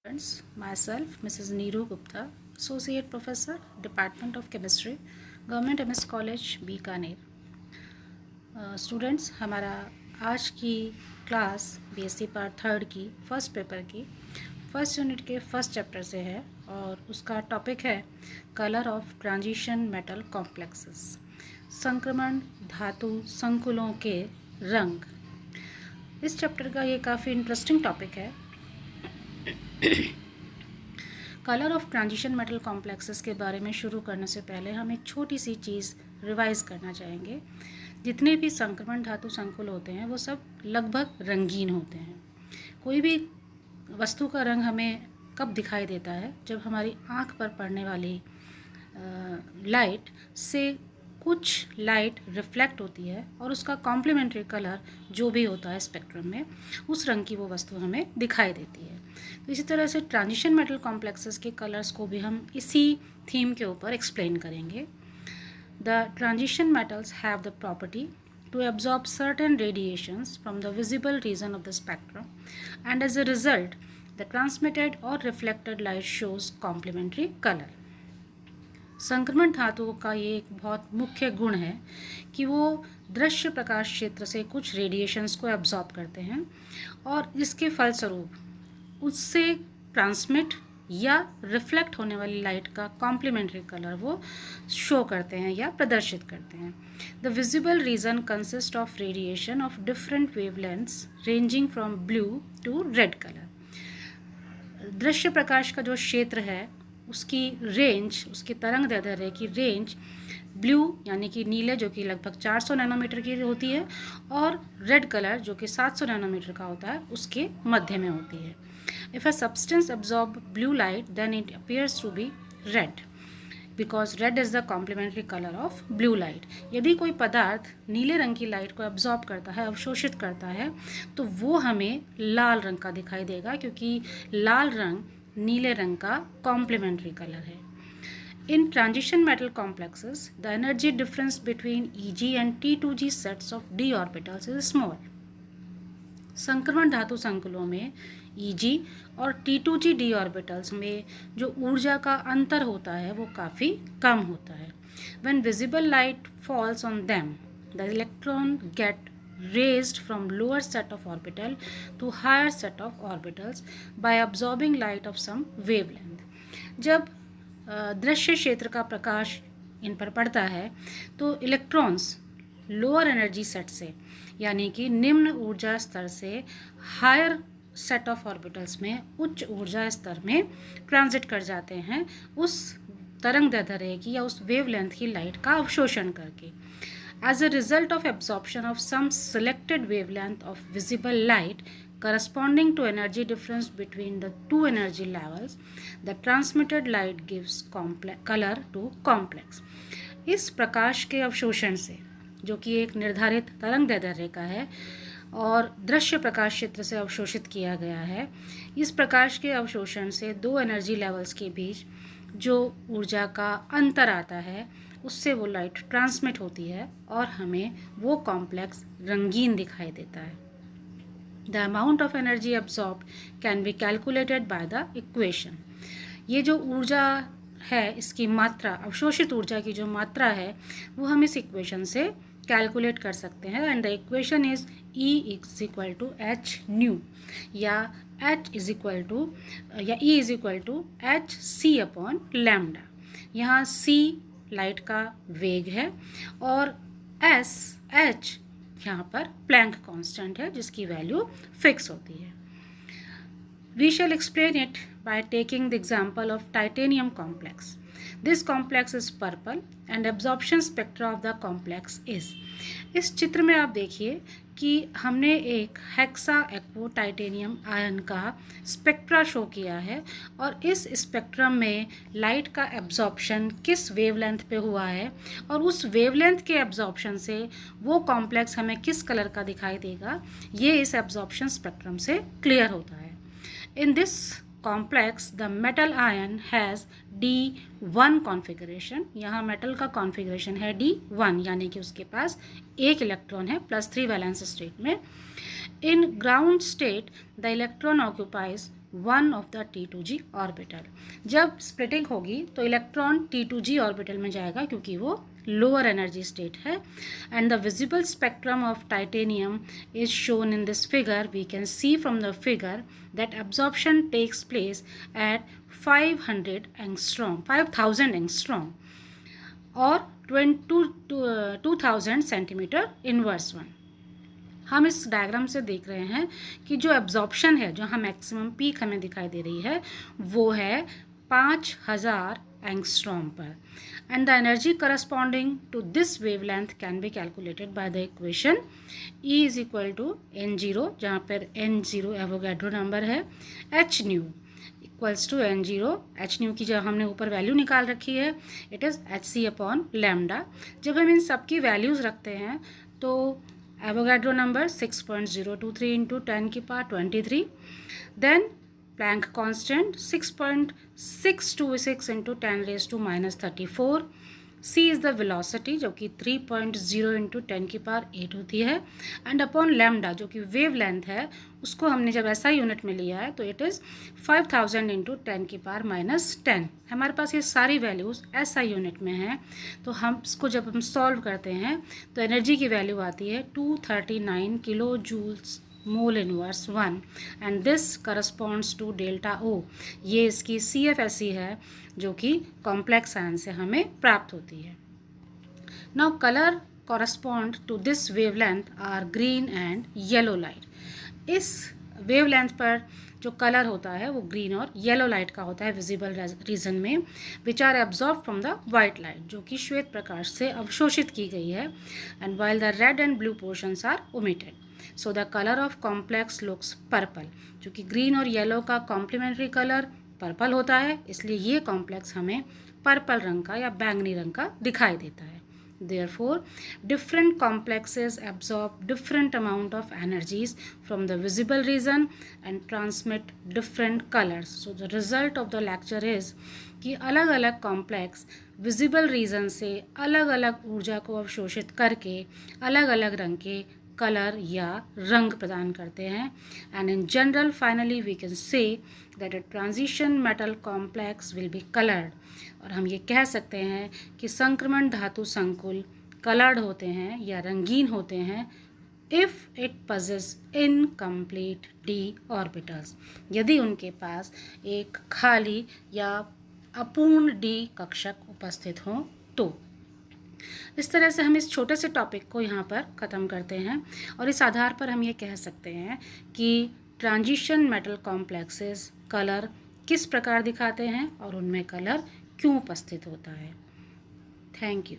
Friends, myself, Mrs. Neeru Gupta, Associate Professor, Department of Chemistry, Government MS College, Bikaner. Students, हमारा आज की class BSc part third की first paper की first unit के first chapter से है और उसका टॉपिक है colour of transition metal complexes, संक्रमण धातु संकुलों के रंग। इस चैप्टर का ये काफ़ी इंटरेस्टिंग टॉपिक है। Colour of transition metal complexes के बारे में शुरू करने से पहले हम एक छोटी सी चीज़ रिवाइज करना चाहेंगे। जितने भी संक्रमण धातु संकुल होते हैं वो सब लगभग रंगीन होते हैं। कोई भी वस्तु का रंग हमें कब दिखाई देता है? जब हमारी आँख पर पड़ने वाली लाइट से कुछ लाइट रिफ्लेक्ट होती है और उसका कॉम्प्लीमेंट्री कलर जो भी होता है स्पेक्ट्रम में, उस रंग की वो वस्तु हमें दिखाई देती है। तो इसी तरह से ट्रांजिशन मेटल कॉम्प्लेक्सेस के कलर्स को भी हम इसी थीम के ऊपर एक्सप्लेन करेंगे। The transition metals have the property to absorb certain radiations from the visible region of the spectrum, and as a result the transmitted or reflected light shows complementary color. संक्रमण धातुओं का ये एक बहुत मुख्य गुण है कि वो दृश्य प्रकाश क्षेत्र से कुछ रेडिएशंस को एब्जॉर्ब करते हैं और इसके फलस्वरूप उससे ट्रांसमिट या रिफ्लेक्ट होने वाली लाइट का कॉम्प्लीमेंट्री कलर वो शो करते हैं या प्रदर्शित करते हैं। The visible region consist of radiation of different wavelengths ranging from blue to red colour. दृश्य प्रकाश का जो क्षेत्र है उसकी रेंज, उसकी तरंग दैर्ध्य की रेंज ब्लू यानी कि नीले जो कि लगभग 400 नैनोमीटर की होती है और रेड कलर जो कि 700 नैनोमीटर का होता है उसके मध्य में होती है। If a substance absorb blue light, then it appears to be red, because red is the complementary color of blue light. यदि कोई पदार्थ नीले रंग की लाइट को एब्जॉर्ब करता है, अवशोषित करता है, तो वो हमें लाल रंग का दिखाई देगा क्योंकि लाल रंग नीले रंग का कॉम्प्लीमेंट्री कलर है। In transition metal complexes, the energy difference between Eg and T2g sets of d orbitals is small. संक्रमण धातु संकुलों में Eg और T2g d ऑर्बिटल्स में जो ऊर्जा का अंतर होता है वो काफ़ी कम होता है। When visible light falls on them, the electron get raised from lower set of orbital to higher set of orbitals by absorbing light of some wavelength. जब दृश्य क्षेत्र का प्रकाश इन पर पड़ता है तो इलेक्ट्रॉन्स लोअर एनर्जी सेट से यानी कि निम्न ऊर्जा स्तर से हायर सेट ऑफ ऑर्बिटल्स में उच्च ऊर्जा स्तर में ट्रांजिट कर जाते हैं उस तरंग दैर्ध्य की या उस वेवलेंथ की लाइट का अवशोषण करके। As a result of absorption of some selected wavelength of visible light corresponding to energy difference between the two energy levels, the transmitted light gives color to complex. इस प्रकाश के अवशोषण से, जो कि एक निर्धारित तरंग दैर्ध्य का है और दृश्य प्रकाश क्षेत्र से अवशोषित किया गया है, इस प्रकाश के अवशोषण से दो एनर्जी लेवल्स के बीच जो ऊर्जा का अंतर आता है उससे वो लाइट ट्रांसमिट होती है और हमें वो कॉम्प्लेक्स रंगीन दिखाई देता है। The amount of energy absorbed can be calculated by the equation. ये जो ऊर्जा है इसकी मात्रा, अवशोषित ऊर्जा की जो मात्रा है वो हम इस इक्वेशन से कैलकुलेट कर सकते हैं। And the equation is E is equal to H nu या H इज इक्वल टू या E is equal to H C upon lambda. यहाँ C लाइट का वेग है और H यहाँ पर प्लैंक कांस्टेंट है जिसकी वैल्यू फिक्स होती है। We shall explain it by taking the example of titanium complex. This complex is purple and absorption spectra of the complex is. इस चित्र में आप देखिए कि हमने एक हेक्सा एक्वो टाइटेनियम आयन का स्पेक्ट्रा शो किया है और इस स्पेक्ट्रम में लाइट का एब्जॉर्प्शन किस वेवलेंथ पे हुआ है और उस वेवलेंथ के एब्जॉर्प्शन से वो कॉम्प्लेक्स हमें किस कलर का दिखाई देगा, ये इस एब्जॉर्प्शन स्पेक्ट्रम से क्लियर होता है। In this complex the metal ion has D1 configuration. यहाँ मेटल का कॉन्फ़िगरेशन है D1 यानी कि उसके पास एक इलेक्ट्रॉन है +3 वैलेंस स्टेट में। In ground state the electron occupies one of the T2G orbital. जब स्प्लिटिंग होगी तो इलेक्ट्रॉन T2G ऑर्बिटल में जाएगा क्योंकि वो लोअर एनर्जी स्टेट है। And the visible spectrum of titanium is shown in this figure. We can see from the figure that absorption takes place at 5000 angstrom और 2000 centimetre inverse one. हम इस diagram से देख रहे हैं कि जो एब्जॉर्प्शन है, जो हम मैक्सिमम पीक हमें दिखाई दे रही है, वो है 5000 एंगस्ट्रॉम पर। And the energy corresponding to this wavelength can be calculated by the equation E is equal to n0, जहाँ पर n0 एवोगैड्रो नंबर है, h nu equals to n0। h nu की जब हमने ऊपर वैल्यू निकाल रखी है, it is hc upon lambda. जब हम इन सब की वैल्यूज़ रखते हैं तो एवोगैड्रो नंबर 6.023 इंटू 10 की power 23, then Planck constant 6.626 into 10⁻⁻34। c is the velocity जो कि 3.0 इंटू 10 की पावर 8 होती है, एंड अपॉन लैम्डा जो कि वेव लेंथ है, उसको हमने जब ऐसा यूनिट में लिया है तो इट इज़ 5000 इंटू 10 की पावर -10। हमारे पास ये सारी वैल्यूज़ ऐसा यूनिट में हैं, तो हम इसको जब हम सॉल्व करते हैं तो एनर्जी की वैल्यू आती है 239 kilo joules mole inverse 1, and this corresponds to delta O। ये इसकी CFSE है जो कि कॉम्प्लेक्स आयन से हमें प्राप्त होती है। Now colour correspond to this wavelength are green and yellow light. इस वेवलेंथ पर जो कलर होता है वो ग्रीन और येलो लाइट का होता है विजिबल रीजन में, which are absorb from the white light, जो कि श्वेत प्रकाश से अवशोषित की गई है, and while the red and blue portions are omitted. So the colour of complex looks purple. चूँकि ग्रीन और येलो का कॉम्प्लीमेंट्री कलर पर्पल होता है, इसलिए ये कॉम्प्लेक्स हमें पर्पल रंग का या बैंगनी रंग का दिखाई देता है। Therefore, different complexes absorb different amount of energies from the visible region and transmit different colors. So the result of the lecture is कि अलग अलग कॉम्प्लेक्स विजिबल रीजन से अलग अलग ऊर्जा को अवशोषित करके अलग अलग रंग के कलर या रंग प्रदान करते हैं। And in general finally we can say that a transition metal complex will be coloured. और हम ये कह सकते हैं कि संक्रमण धातु संकुल कलर्ड होते हैं या रंगीन होते हैं if it possess incomplete d orbitals, यदि उनके पास एक खाली या अपूर्ण d कक्षक उपस्थित हों तो। इस तरह से हम इस छोटे से टॉपिक को यहाँ पर ख़त्म करते हैं, और इस आधार पर हम ये कह सकते हैं कि ट्रांजिशन मेटल कॉम्प्लेक्सेस कलर किस प्रकार दिखाते हैं और उनमें कलर क्यों उपस्थित होता है। Thank you.